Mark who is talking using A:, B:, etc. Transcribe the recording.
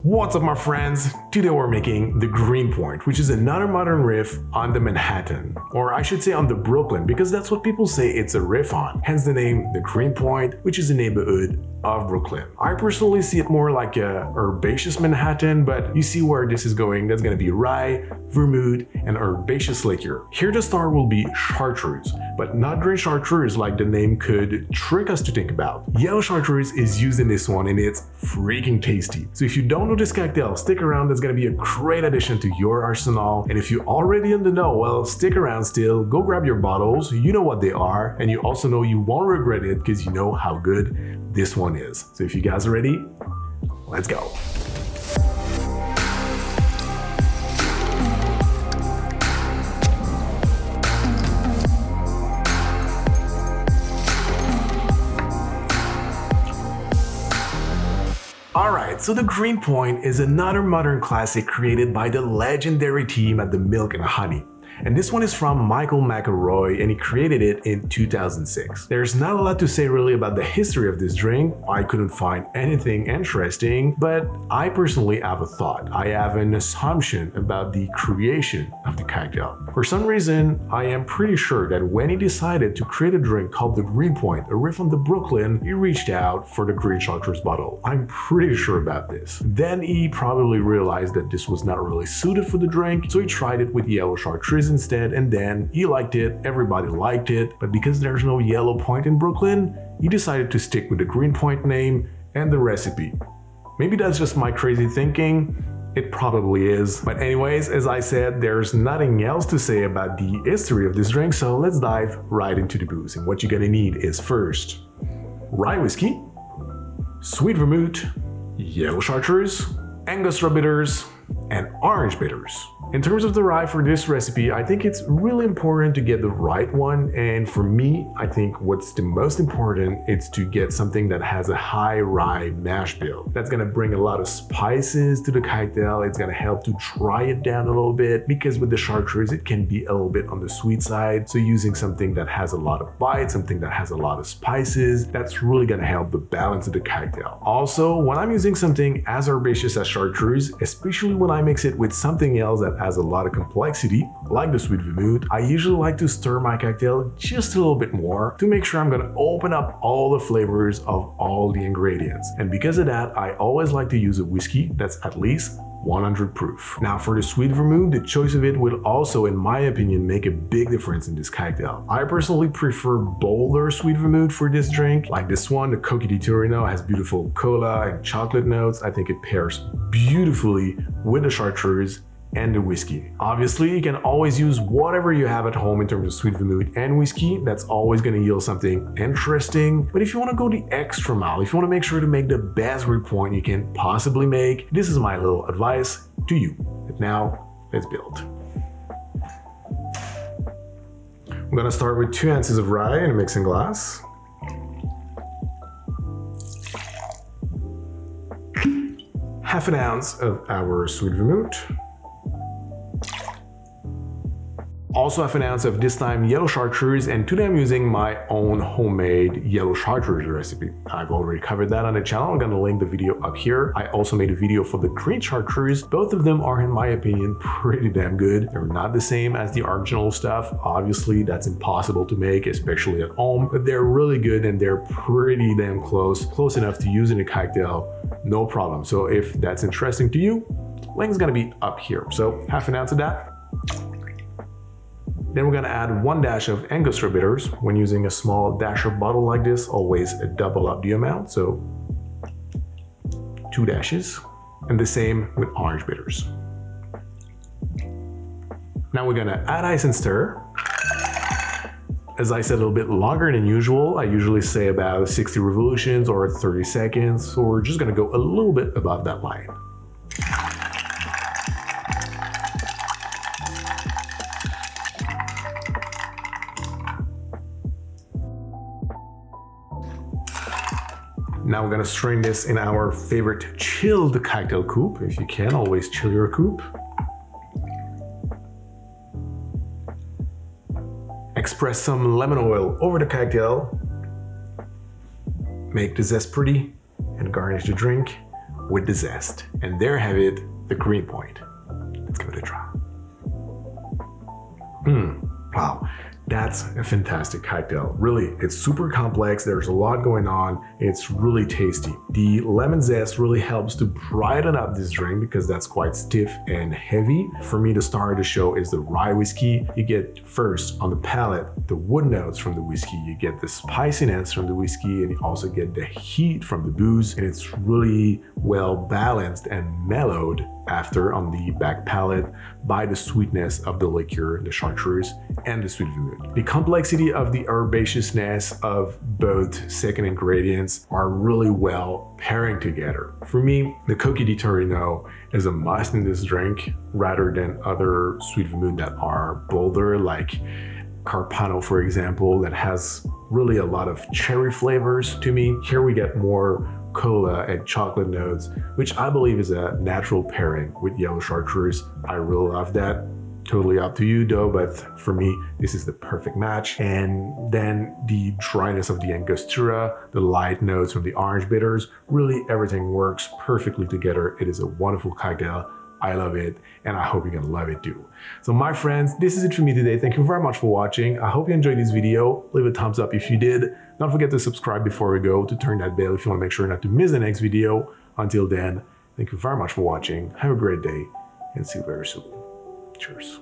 A: What's up my friends? Today we're making the GreenPoint, which is another modern riff on the Manhattan. Or I should say on the Brooklyn, because that's what people say it's a riff on. Hence the name the GreenPoint, which is a neighborhood of Brooklyn. I personally see it more like a herbaceous Manhattan, but you see where this is going. That's gonna be rye, vermouth, and herbaceous liquor. Here the star will be chartreuse, but not green chartreuse like the name could trick us to think about. Yellow chartreuse is used in this one and it's freaking tasty. So if you don't know this cocktail, stick around. That's gonna be a great addition to your arsenal. And if you're already in the know, well, stick around still. Go grab your bottles. You know what they are, and you also know you won't regret it because you know how good this one is. So if you guys are ready, let's go. Alright, so the GreenPoint is another modern classic created by the legendary team at the Milk and Honey. And this one is from Michael McElroy, and he created it in 2006. There's not a lot to say really about the history of this drink. I couldn't find anything interesting, but I personally have a thought. I have an assumption about the creation of the cocktail. For some reason, I am pretty sure that when he decided to create a drink called the GreenPoint, a riff on the Brooklyn, he reached out for the green chartreuse bottle. I'm pretty sure about this. Then he probably realized that this was not really suited for the drink, so he tried it with yellow chartreuse instead, and then he liked it, everybody liked it, but because there's no yellow point in Brooklyn, he decided to stick with the GreenPoint name and the recipe. Maybe that's just my crazy thinking, it probably is. But anyways, as I said, there's nothing else to say about the history of this drink, so let's dive right into the booze. And what you're gonna need is first, rye whiskey, sweet vermouth, yellow chartreuse, Angosrura bitters, and orange bitters. In terms of the rye for this recipe, I think it's really important to get the right one, and for me, I think what's the most important is to get something that has a high rye mash bill. That's gonna bring a lot of spices to the cocktail. It's gonna help to dry it down a little bit, because with the chartreuse, it can be a little bit on the sweet side. So using something that has a lot of bite, something that has a lot of spices, that's really gonna help the balance of the cocktail. Also, when I'm using something as herbaceous as chartreuse, especially when I mix it with something else that has a lot of complexity, like the sweet vermouth, I usually like to stir my cocktail just a little bit more to make sure I'm gonna open up all the flavors of all the ingredients. And because of that, I always like to use a whiskey that's at least 100 proof. Now for the sweet vermouth, the choice of it will also, in my opinion, make a big difference in this cocktail. I personally prefer bolder sweet vermouth for this drink. Like this one, the Coca di Torino, has beautiful cola and chocolate notes. I think it pairs beautifully with the chartreuse and the whiskey. Obviously, you can always use whatever you have at home in terms of sweet vermouth and whiskey. That's always gonna yield something interesting. But if you wanna go the extra mile, if you wanna make sure to make the best GreenPoint you can possibly make, this is my little advice to you. But now, let's build. I'm gonna start with 2 ounces of rye in a mixing glass. Half an ounce of our sweet vermouth. Also half an ounce of this time yellow chartreuse, and today I'm using my own homemade yellow chartreuse recipe. I've already covered that on the channel. I'm gonna link the video up here. I also made a video for the green chartreuse. Both of them are, in my opinion, pretty damn good. They're not the same as the original stuff. Obviously, that's impossible to make, especially at home, but they're really good and they're pretty damn close enough to use in a cocktail, no problem. So if that's interesting to you, link's gonna be up here. So half an ounce of that. Then we're gonna add 1 dash of Angosrura bitters. When using a small dasher bottle like this, always double up the amount, so 2 dashes. And the same with orange bitters. Now we're gonna add ice and stir. As I said, a little bit longer than usual. I usually say about 60 revolutions or 30 seconds, so we're just gonna go a little bit above that line. Now we're gonna strain this in our favorite chilled cocktail coupe. If you can, always chill your coupe. Express some lemon oil over the cocktail. Make the zest pretty and garnish the drink with the zest. And there have it, the GreenPoint. Let's give it a try. Wow. That's a fantastic cocktail. Really, it's super complex. There's a lot going on. It's really tasty. The lemon zest really helps to brighten up this drink because that's quite stiff and heavy. For me, the star of the show is the rye whiskey. You get first on the palate, the wood notes from the whiskey. You get the spiciness from the whiskey, and you also get the heat from the booze. And it's really well balanced and mellowed after on the back palate by the sweetness of the liqueur, the chartreuse, and the sweet vermouth. The complexity of the herbaceousness of both second ingredients are really well pairing together. For me, the Coque di Torino is a must in this drink rather than other sweet vermouth that are bolder, like Carpano, for example, that has really a lot of cherry flavors to me. Here we get more cola and chocolate notes, which I believe is a natural pairing with Yellow Chartreuse. I really love that. Totally up to you though, but for me, this is the perfect match. And then the dryness of the Angostura, the light notes from the orange bitters, really everything works perfectly together. It is a wonderful cocktail. I love it, and I hope you're gonna love it too. So my friends, this is it for me today. Thank you very much for watching. I hope you enjoyed this video. Leave a thumbs up if you did. Don't forget to subscribe before we go, to turn that bell if you wanna make sure not to miss the next video. Until then, thank you very much for watching. Have a great day, and see you very soon. Cheers.